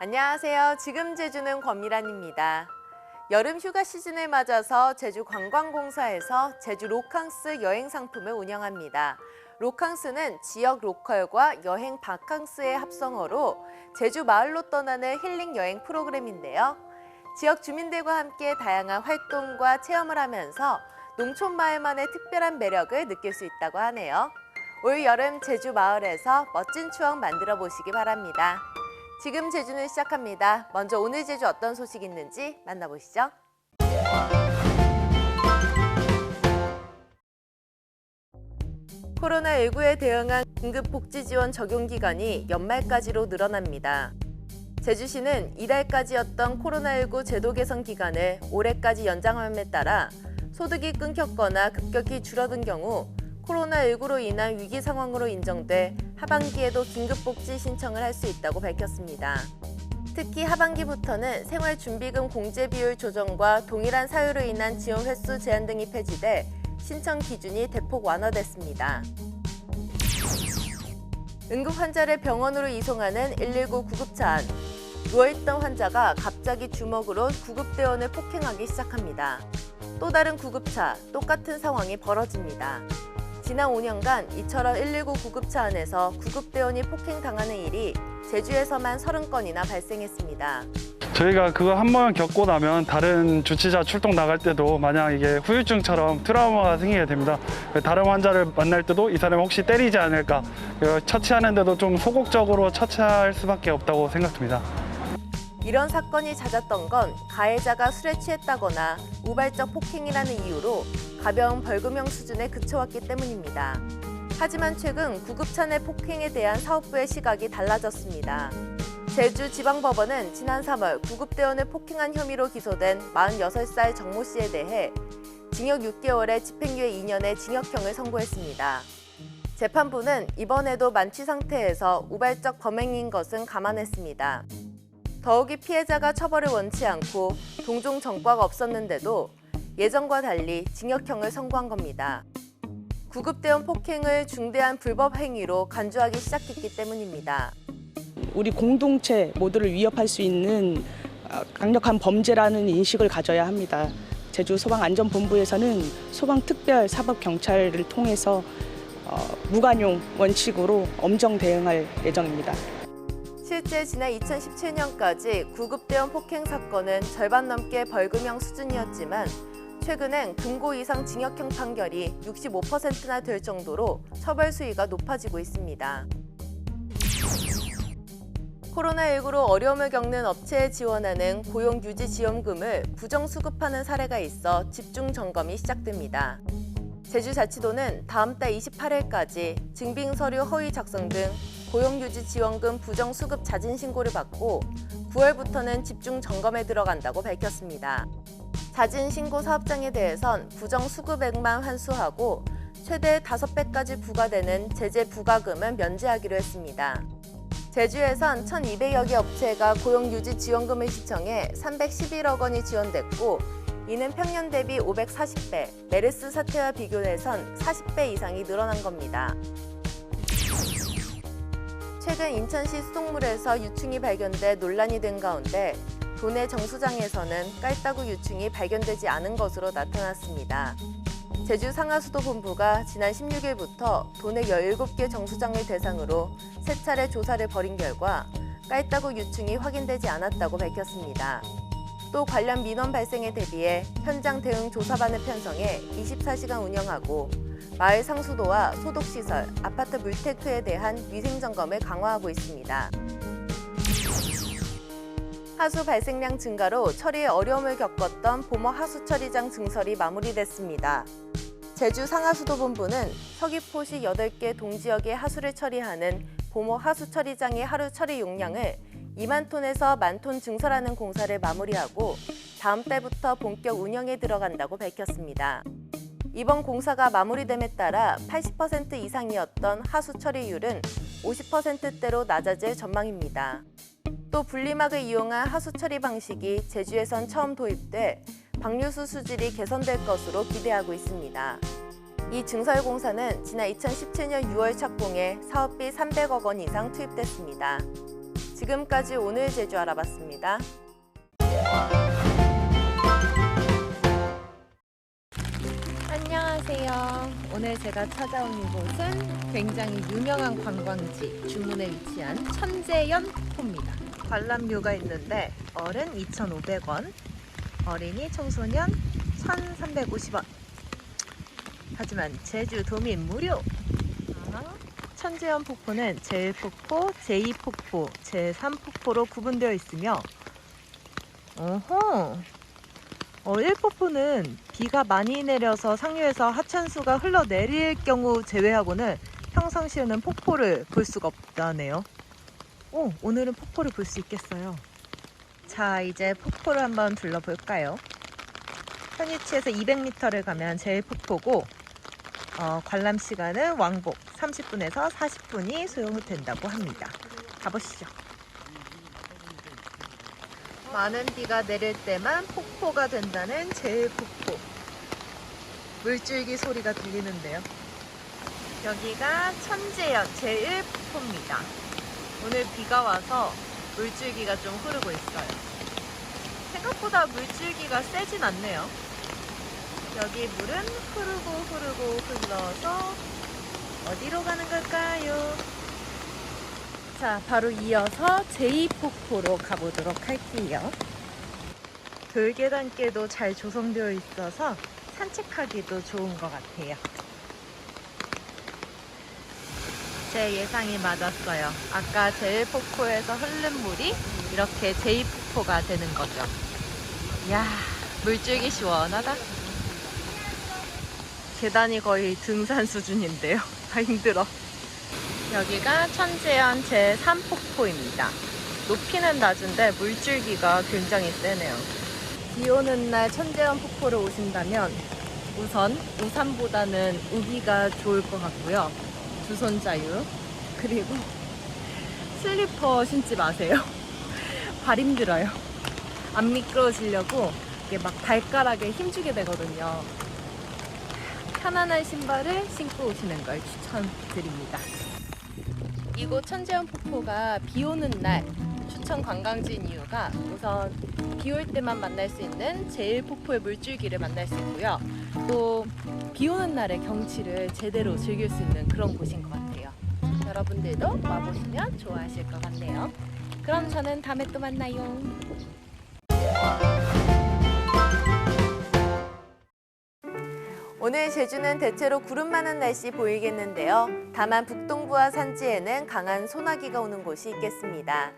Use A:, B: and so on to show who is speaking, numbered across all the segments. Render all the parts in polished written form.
A: 안녕하세요. 지금 제주는 권미란입니다. 여름 휴가 시즌을 맞아서 제주관광공사에서 제주 로캉스 여행 상품을 운영합니다. 로캉스는 지역 로컬과 여행 바캉스의 합성어로 제주 마을로 떠나는 힐링 여행 프로그램인데요. 지역 주민들과 함께 다양한 활동과 체험을 하면서 농촌 마을만의 특별한 매력을 느낄 수 있다고 하네요. 올 여름 제주 마을에서 멋진 추억 만들어 보시기 바랍니다. 지금 제주는 시작합니다. 먼저 오늘 제주 어떤 소식이 있는지 만나보시죠. 코로나19에 대응한 긴급복지지원 적용 기간이 연말까지로 늘어납니다. 제주시는 이달까지였던 코로나19 제도 개선 기간을 올해까지 연장함에 따라 소득이 끊겼거나 급격히 줄어든 경우 코로나19로 인한 위기 상황으로 인정돼 하반기에도 긴급복지 신청을 할 수 있다고 밝혔습니다. 특히 하반기부터는 생활준비금 공제 비율 조정과 동일한 사유로 인한 지원 횟수 제한 등이 폐지돼 신청 기준이 대폭 완화됐습니다. 응급 환자를 병원으로 이송하는 119 구급차 안. 누워있던 환자가 갑자기 주먹으로 구급대원을 폭행하기 시작합니다. 또 다른 구급차, 똑같은 상황이 벌어집니다. 지난 5년간 이처럼 119 구급차 안에서 구급대원이 폭행당하는 일이 제주에서만 30건이나 발생했습니다.
B: 저희가 그거 한 번 겪고 나면 다른 주치자 출동 나갈 때도 마냥 이게 후유증처럼 트라우마가 생기게 됩니다. 다른 환자를 만날 때도 이 사람이 혹시 때리지 않을까, 처치하는데도 좀 소극적으로 처치할 수밖에 없다고 생각됩니다.
A: 이런 사건이 잦았던 건 가해자가 술에 취했다거나 우발적 폭행이라는 이유로 가벼운 벌금형 수준에 그쳐왔기 때문입니다. 하지만 최근 구급차 내 폭행에 대한 사법부의 시각이 달라졌습니다. 제주지방법원은 지난 3월 구급대원을 폭행한 혐의로 기소된 46살 정모 씨에 대해 징역 6개월에 집행유예 2년의 징역형을 선고했습니다. 재판부는 이번에도 만취 상태에서 우발적 범행인 것은 감안했습니다. 더욱이 피해자가 처벌을 원치 않고 동종 전과가 없었는데도 예전과 달리 징역형을 선고한 겁니다. 구급대원 폭행을 중대한 불법 행위로 간주하기 시작했기 때문입니다.
C: 우리 공동체 모두를 위협할 수 있는 강력한 범죄라는 인식을 가져야 합니다. 제주소방안전본부에서는 소방특별사법경찰을 통해서 무관용 원칙으로 엄정 대응할 예정입니다.
A: 실제 지난 2017년까지 구급대원 폭행 사건은 절반 넘게 벌금형 수준이었지만 최근엔 금고 이상 징역형 판결이 65%나 될 정도로 처벌 수위가 높아지고 있습니다. 코로나19로 어려움을 겪는 업체에 지원하는 고용유지지원금을 부정수급하는 사례가 있어 집중 점검이 시작됩니다. 제주자치도는 다음 달 28일까지 증빙서류 허위 작성 등 고용유지지원금 부정수급 자진신고를 받고 9월부터는 집중 점검에 들어간다고 밝혔습니다. 자진신고 사업장에 대해선 부정수급액만 환수하고 최대 5배까지 부과되는 제재 부과금은 면제하기로 했습니다. 제주에선 1,200여 개 업체가 고용유지지원금을 신청해 311억 원이 지원됐고 이는 평년 대비 540배, 메르스 사태와 비교해선 40배 이상이 늘어난 겁니다. 최근 인천시 수돗물에서 유충이 발견돼 논란이 된 가운데 도내 정수장에서는 깔따구 유충이 발견되지 않은 것으로 나타났습니다. 제주상하수도본부가 지난 16일부터 도내 17개 정수장을 대상으로 3차례 조사를 벌인 결과 깔따구 유충이 확인되지 않았다고 밝혔습니다. 또 관련 민원 발생에 대비해 현장 대응 조사반을 편성해 24시간 운영하고 마을 상수도와 소독시설, 아파트 물테크에 대한 위생점검을 강화하고 있습니다. 하수 발생량 증가로 처리에 어려움을 겪었던 보모 하수처리장 증설이 마무리됐습니다. 제주 상하수도본부는 서귀포시 8개 동지역의 하수를 처리하는 보모 하수처리장의 하루 처리 용량을 2만 톤에서 1만 톤 증설하는 공사를 마무리하고 다음 달부터 본격 운영에 들어간다고 밝혔습니다. 이번 공사가 마무리됨에 따라 80% 이상이었던 하수 처리율은 50%대로 낮아질 전망입니다. 또 분리막을 이용한 하수 처리 방식이 제주에선 처음 도입돼 방류수 수질이 개선될 것으로 기대하고 있습니다. 이 증설공사는 지난 2017년 6월 착공해 사업비 300억 원 이상 투입됐습니다. 지금까지 오늘 제주 알아봤습니다.
D: 안녕하세요. 오늘 제가 찾아온 이곳은 굉장히 유명한 관광지 주문에 위치한 천재연 폭포입니다. 관람료가 있는데 어른 2,500원, 어린이 청소년 1,350원. 하지만 제주도민 무료! 천재연 폭포는 제1폭포, 제2폭포, 제3폭포로 구분되어 있으며 1폭포는 비가 많이 내려서 상류에서 하천수가 흘러내릴 경우 제외하고는 평상시에는 폭포를 볼 수가 없다네요. 오늘은 폭포를 볼 수 있겠어요. 자, 이제 폭포를 한번 둘러볼까요? 현 위치에서 200m를 가면 제1폭포고 관람 시간은 왕복 30분에서 40분이 소요된다고 합니다. 가보시죠. 많은 비가 내릴 때만 폭포가 된다는 제1폭포. 물줄기 소리가 들리는데요. 여기가 천재연 제1폭포입니다. 오늘 비가 와서 물줄기가 좀 흐르고 있어요. 생각보다 물줄기가 세진 않네요. 여기 물은 흐르고 흘러서 어디로 가는 걸까요? 자, 바로 이어서 제2폭포로 가보도록 할게요. 돌계단길도 잘 조성되어 있어서 산책하기도 좋은 것 같아요. 제 예상이 맞았어요. 아까 제1폭포에서 흐른 물이 이렇게 제2폭포가 되는 거죠. 이야, 물줄기 시원하다. 계단이 거의 등산 수준인데요. 아, 힘들어. 여기가 천재연 제3폭포입니다. 높이는 낮은데 물줄기가 굉장히 세네요. 비 오는 날 천재연 폭포를 오신다면 우선 우산보다는 우비가 좋을 것 같고요. 두 손 자유. 그리고 슬리퍼 신지 마세요. 발 힘들어요. 안 미끄러지려고 이게 막 발가락에 힘주게 되거든요. 편안한 신발을 신고 오시는 걸 추천드립니다. 이곳 천재연 폭포가 비 오는 날 추천 관광지인 이유가 우선 비 올 때만 만날 수 있는 제1폭포의 물줄기를 만날 수 있고요. 또 비 오는 날의 경치를 제대로 즐길 수 있는 그런 곳인 것 같아요. 여러분들도 와보시면 좋아하실 것 같네요. 그럼 저는 다음에 또 만나요.
A: 오늘 제주는 대체로 구름 많은 날씨 보이겠는데요. 다만 북동부와 산지에는 강한 소나기가 오는 곳이 있겠습니다.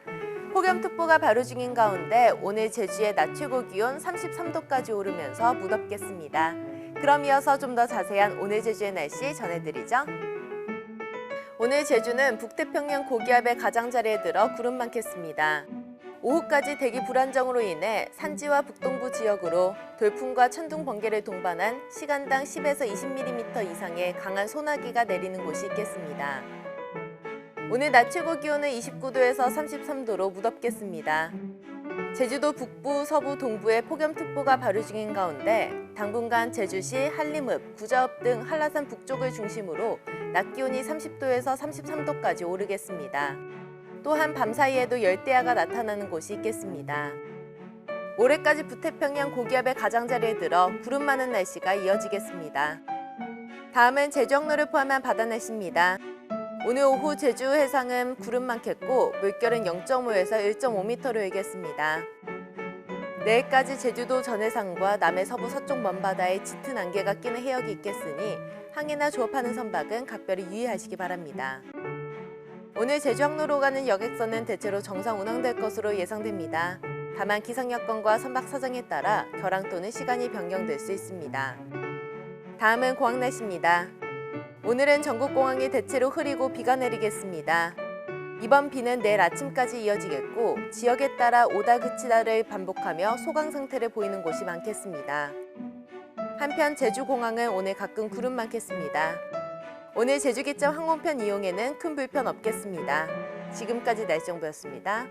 A: 폭염특보가 발효 중인 가운데 오늘 제주의 낮 최고 기온 33도까지 오르면서 무덥겠습니다. 그럼 이어서 좀 더 자세한 오늘 제주의 날씨 전해드리죠. 오늘 제주는 북태평양 고기압의 가장자리에 들어 구름 많겠습니다. 오후까지 대기 불안정으로 인해 산지와 북동부 지역으로 돌풍과 천둥, 번개를 동반한 시간당 10에서 20mm 이상의 강한 소나기가 내리는 곳이 있겠습니다. 오늘 낮 최고 기온은 29도에서 33도로 무덥겠습니다. 제주도 북부, 서부, 동부에 폭염특보가 발효 중인 가운데 당분간 제주시, 한림읍, 구자읍 등 한라산 북쪽을 중심으로 낮 기온이 30도에서 33도까지 오르겠습니다. 또한 밤사이에도 열대야가 나타나는 곳이 있겠습니다. 모레까지 북태평양 고기압의 가장자리에 들어 구름 많은 날씨가 이어지겠습니다. 다음은 제주 항로를 포함한 바다 날씨입니다. 오늘 오후 제주 해상은 구름 많겠고 물결은 0.5에서 1.5m로 일겠습니다. 내일까지 제주도 전해상과 남해 서부 서쪽 먼바다에 짙은 안개가 끼는 해역이 있겠으니 항해나 조업하는 선박은 각별히 유의하시기 바랍니다. 오늘 제주 항로로 가는 여객선은 대체로 정상 운항될 것으로 예상됩니다. 다만 기상 여건과 선박 사정에 따라 결항 또는 시간이 변경될 수 있습니다. 다음은 공항 날씨입니다. 오늘은 전국 공항이 대체로 흐리고 비가 내리겠습니다. 이번 비는 내일 아침까지 이어지겠고 지역에 따라 오다 그치다를 반복하며 소강 상태를 보이는 곳이 많겠습니다. 한편 제주공항은 오늘 가끔 구름 많겠습니다. 오늘 제주기점 항공편 이용에는 큰 불편 없겠습니다. 지금까지 날씨 정보였습니다.